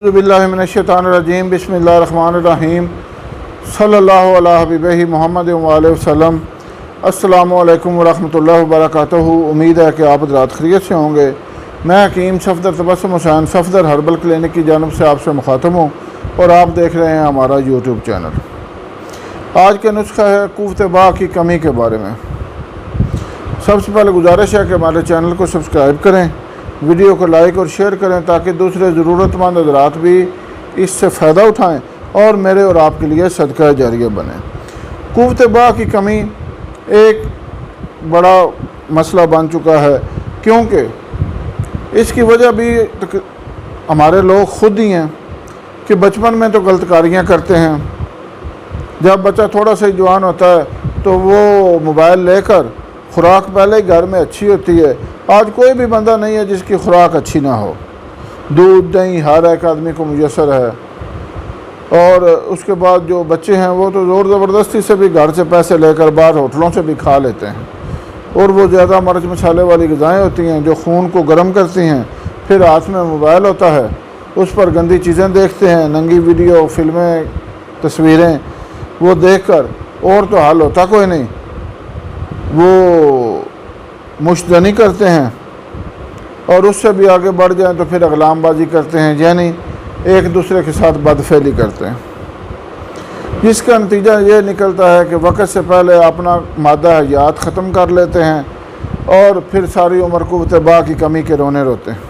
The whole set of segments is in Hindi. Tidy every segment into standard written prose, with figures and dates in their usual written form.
बिस्मिल्लाहिर्रहमानिर्रहीम बिस्मिल्लाहिर्रहमानिर्रहीम सल्लल्लाहु अला हबीबिही मुहम्मद व अलैहि वसल्लम। अस्सलामु अलैकुम व रहमतुल्लाहि व बरकातुहू। उम्मीद है कि आप हज़रात खैरियत से होंगे। मैं हकीम सफ़दर तबस्सुम हुसैन सफ़दर हर्बल क्लिनिक की जानिब से आपसे मुखातब हूँ और आप देख रहे हैं हमारा यूट्यूब चैनल। आज का नुस्खा है कुव्वत बा की कमी के बारे में। सबसे पहले गुजारिश है कि हमारे चैनल को सब्सक्राइब करें, वीडियो को लाइक और शेयर करें ताकि दूसरे ज़रूरतमंद हज़रात भी इससे फ़ायदा उठाएं और मेरे और आपके लिए सदका जारिया बने। कुव्वत बा की कमी एक बड़ा मसला बन चुका है, क्योंकि इसकी वजह भी हमारे लोग ख़ुद ही हैं कि बचपन में तो गलतकारियाँ करते हैं। जब बच्चा थोड़ा सा जवान होता है तो वो मोबाइल लेकर, खुराक पहले ही घर में अच्छी होती है। आज कोई भी बंदा नहीं है जिसकी खुराक अच्छी ना हो। दूध दही हर एक आदमी को मुयसर है, और उसके बाद जो बच्चे हैं वो तो ज़ोर ज़बरदस्ती से भी घर से पैसे लेकर बाहर होटलों से भी खा लेते हैं, और वो ज़्यादा मिर्च मसाले वाली ग़िज़ाएँ होती हैं जो खून को गर्म करती हैं। फिर हाथ में मोबाइल होता है, उस पर गंदी चीज़ें देखते हैं, नंगी वीडियो, फिल्में, तस्वीरें, वो देखकर और तो हाल होता कोई नहीं, वो मुश्तनी करते हैं और उससे भी आगे बढ़ जाएं तो फिर अगलामबाजी करते हैं, यानी एक दूसरे के साथ बदफेली करते हैं, जिसका नतीजा ये निकलता है कि वक्त से पहले अपना मादा हयात ख़त्म कर लेते हैं और फिर सारी उम्र कुव्वत बा की कमी के रोने रोते हैं।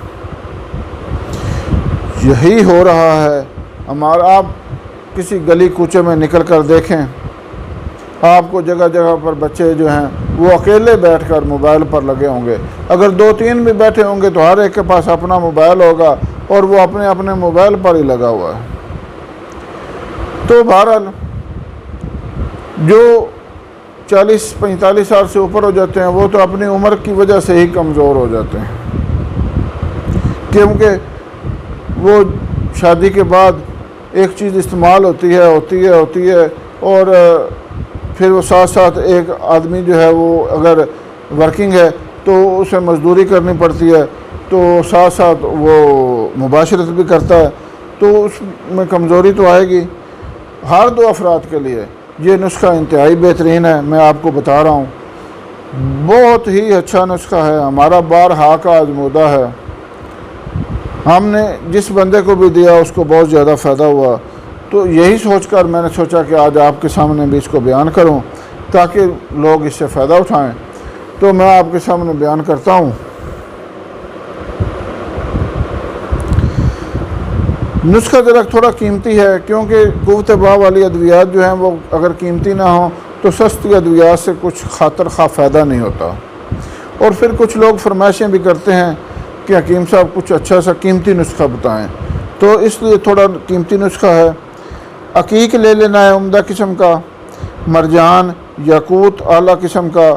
यही हो रहा है हमारा। आप किसी गली कूचे में निकल कर देखें, आपको जगह जगह पर बच्चे जो हैं वो अकेले बैठकर मोबाइल पर लगे होंगे। अगर दो तीन भी बैठे होंगे तो हर एक के पास अपना मोबाइल होगा और वो अपने अपने मोबाइल पर ही लगा हुआ है। तो बहरहाल जो 40-45 साल से ऊपर हो जाते हैं वो तो अपनी उम्र की वजह से ही कमज़ोर हो जाते हैं, क्योंकि वो शादी के बाद एक चीज़ इस्तेमाल होती है और फिर वो साथ साथ एक आदमी जो है वो अगर वर्किंग है तो उसे मजदूरी करनी पड़ती है, तो साथ साथ वो मुबाशरत भी करता है, तो उसमें कमज़ोरी तो आएगी। हर दो अफराद के लिए ये नुस्खा इंतहाई बेहतरीन है। मैं आपको बता रहा हूँ, बहुत ही अच्छा नुस्खा है, हमारा बारहा का आजमूदा है। हमने जिस बंदे को भी दिया उसको बहुत ज़्यादा फ़ायदा हुआ, तो यही सोचकर मैंने सोचा कि आज आपके सामने भी इसको बयान करूं ताकि लोग इससे फ़ायदा उठाएं। तो मैं आपके सामने बयान करता हूं। नुस्खा ज़रा थोड़ा कीमती है, क्योंकि कुव्वत बा वाली अद्वियात जो हैं वो अगर कीमती ना हो तो सस्ती अद्वियात से कुछ खातर खा फ़ायदा नहीं होता। और फिर कुछ लोग फरमाइशें भी करते हैं कि हकीम साहब कुछ अच्छा सा कीमती नुस्खा बताएँ, तो इसलिए थोड़ा कीमती नुस्खा है। अकीक ले लेना है उम्दा किस्म का, मरजान, याकूत आला किस्म का,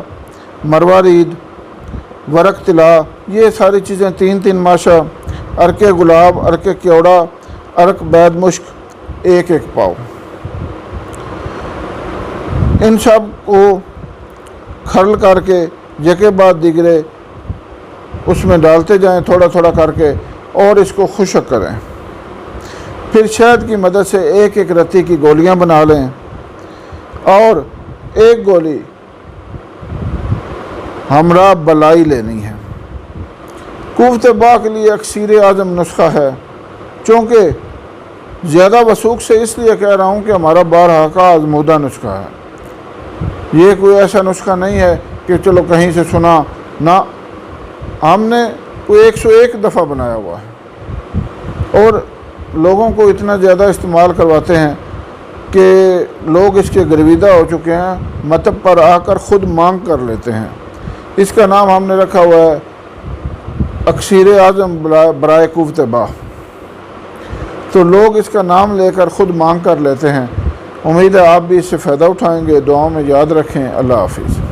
मरवारीद, वरक तिला, ये सारी चीज़ें 3-3 माशा, अरके गुलाब, अरके क्योड़ा, अरक बैद मुश्क 1-1 पाव। इन सब को खरल करके जके बाद दिगरे उसमें डालते जाएं थोड़ा थोड़ा करके, और इसको खुश्क करें। फिर शहद की मदद से 1-1 रत्ती की गोलियां बना लें, और एक गोली हमरा बलाई लेनी है। कुव्वत बा के लिए अक्सीर आज़म नुस्खा है, चूँकि ज़्यादा वसूख से इसलिए कह रहा हूँ कि हमारा बारहा का आजमूदा नुस्खा है। ये कोई ऐसा नुस्खा नहीं है कि चलो कहीं से सुना ना, हमने कोई 101 दफ़ा बनाया हुआ है और लोगों को इतना ज़्यादा इस्तेमाल करवाते हैं कि लोग इसके गर्विदा हो चुके हैं, मतलब पर आकर ख़ुद मांग कर लेते हैं। इसका नाम हमने रखा हुआ है अक्सीर आज़म बराए कुव्वत बा, तो लोग इसका नाम लेकर ख़ुद मांग कर लेते हैं। उम्मीद है आप भी इससे फ़ायदा उठाएँगे। दुआओं में याद रखें। अल्लाह हाफिज़।